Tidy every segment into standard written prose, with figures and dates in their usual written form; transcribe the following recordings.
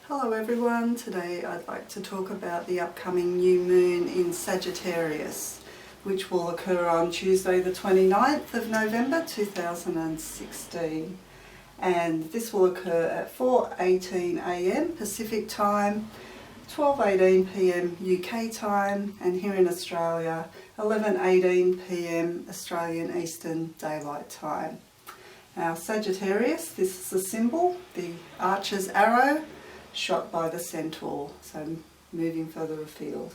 Hello everyone, today I'd like to talk about the upcoming new moon in Sagittarius, which will occur on Tuesday the 29th of November 2016. And this will occur at 4:18 AM Pacific time, 12:18 PM UK time, and here in Australia 11:18 PM Australian Eastern Daylight Time. Now Sagittarius, this is the symbol, the archer's arrow, shot by the centaur, so moving further afield.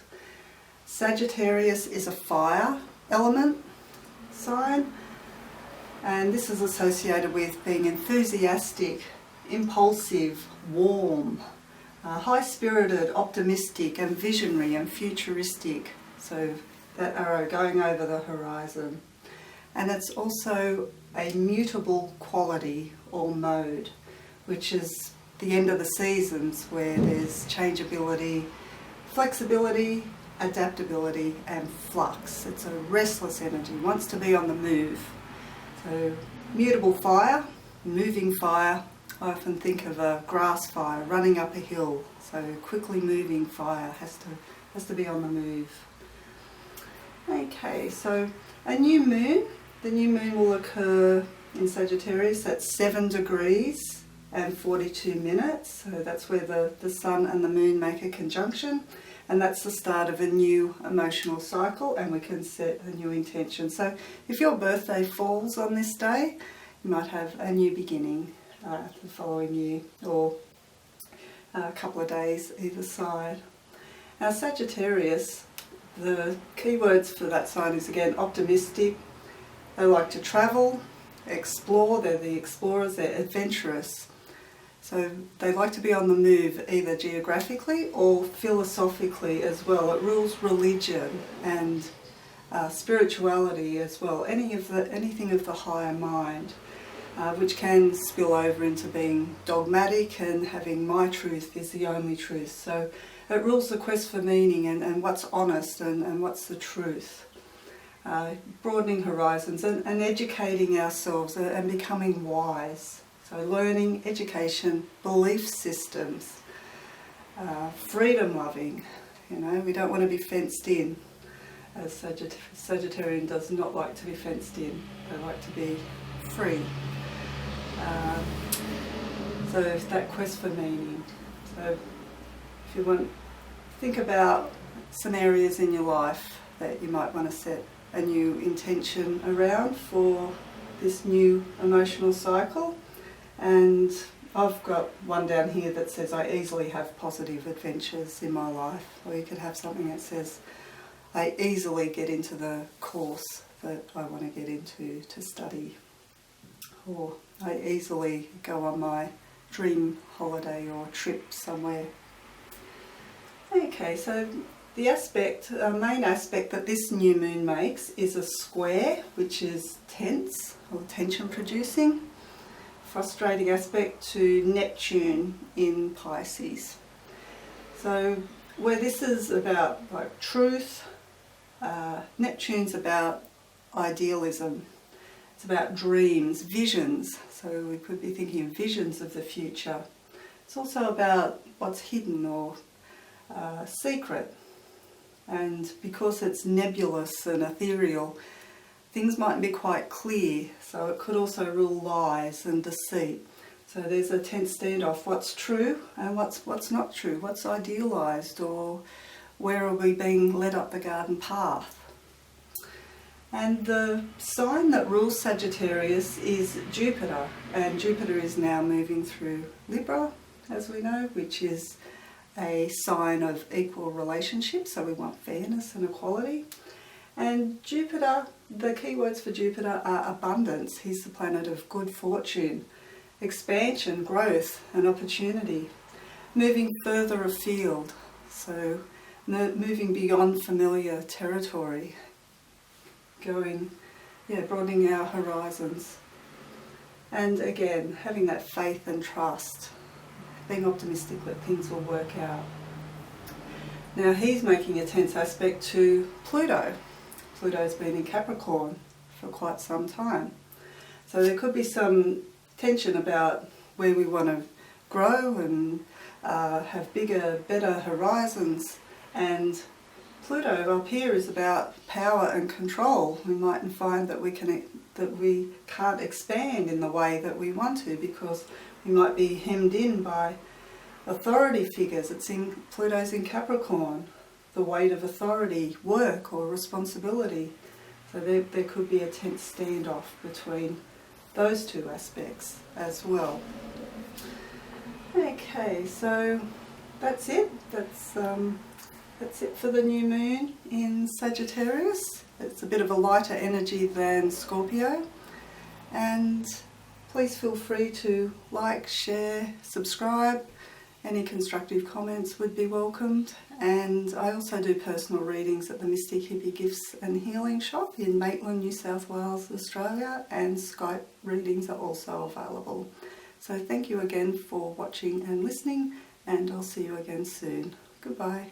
Sagittarius is a fire element sign, and this is associated with being enthusiastic, impulsive, warm, high-spirited, optimistic and visionary and futuristic. So that arrow going over the horizon. And it's also a mutable quality or mode, which is the end of the seasons where there's changeability, flexibility, adaptability and flux. It's a restless energy, wants to be on the move. So mutable fire, moving fire, I often think of a grass fire running up a hill. So quickly moving fire has to be on the move. Okay, so a new moon, the new moon will occur in Sagittarius at 7 degrees and 42 minutes, so that's where the sun and the moon make a conjunction, and that's the start of a new emotional cycle, and we can set a new intention. So if your birthday falls on this day, you might have a new beginning the following year, or a couple of days either side. Now Sagittarius, the key words for that sign is again optimistic. They like to travel, explore, they're the explorers, they're adventurous. So they like to be on the move either geographically or philosophically as well. It rules religion and spirituality as well, anything of the higher mind, which can spill over into being dogmatic and having my truth is the only truth. So it rules the quest for meaning and what's honest and what's the truth. Broadening horizons and educating ourselves and becoming wise. So learning, education, belief systems, freedom loving, we don't want to be fenced in, as Sagittarian does not like to be fenced in, they like to be free. So that quest for meaning. So if you want, think about some areas in your life that you might want to set a new intention around for this new emotional cycle. And I've got one down here that says I easily have positive adventures in my life. Or you could have something that says I easily get into the course that I want to get into to study. Or I easily go on my dream holiday or trip somewhere. Okay, so the main aspect that this new moon makes is a square, which is tense or tension producing. Frustrating aspect to Neptune in Pisces. So where this is about like truth, Neptune's about idealism. It's about dreams, visions. So we could be thinking of visions of the future. It's also about what's hidden or secret. And because it's nebulous and ethereal, things mightn't be quite clear, so it could also rule lies and deceit. So there's a tense standoff, what's true and what's not true, what's idealised, or where are we being led up the garden path. And the sign that rules Sagittarius is Jupiter, and Jupiter is now moving through Libra, as we know, which is a sign of equal relationships, so we want fairness and equality. And Jupiter, the key words for Jupiter are abundance. He's the planet of good fortune, expansion, growth and opportunity. Moving further afield, so moving beyond familiar territory. Broadening our horizons. And again, having that faith and trust, being optimistic that things will work out. Now he's making a tense aspect to Pluto. Pluto's been in Capricorn for quite some time. So there could be some tension about where we want to grow and have bigger, better horizons, and Pluto up here is about power and control. We mightn't find that we can't expand in the way that we want to, because we might be hemmed in by authority figures. Pluto's in Capricorn, the weight of authority, work or responsibility. So there could be a tense standoff between those two aspects as well. Okay, so that's it. That's it for the new moon in Sagittarius. It's a bit of a lighter energy than Scorpio. And please feel free to like, share, subscribe. Any constructive comments would be welcomed. And I also do personal readings at the Mystic Hippie Gifts and Healing Shop in Maitland, New South Wales, Australia, and Skype readings are also available. So thank you again for watching and listening, and I'll see you again soon. Goodbye.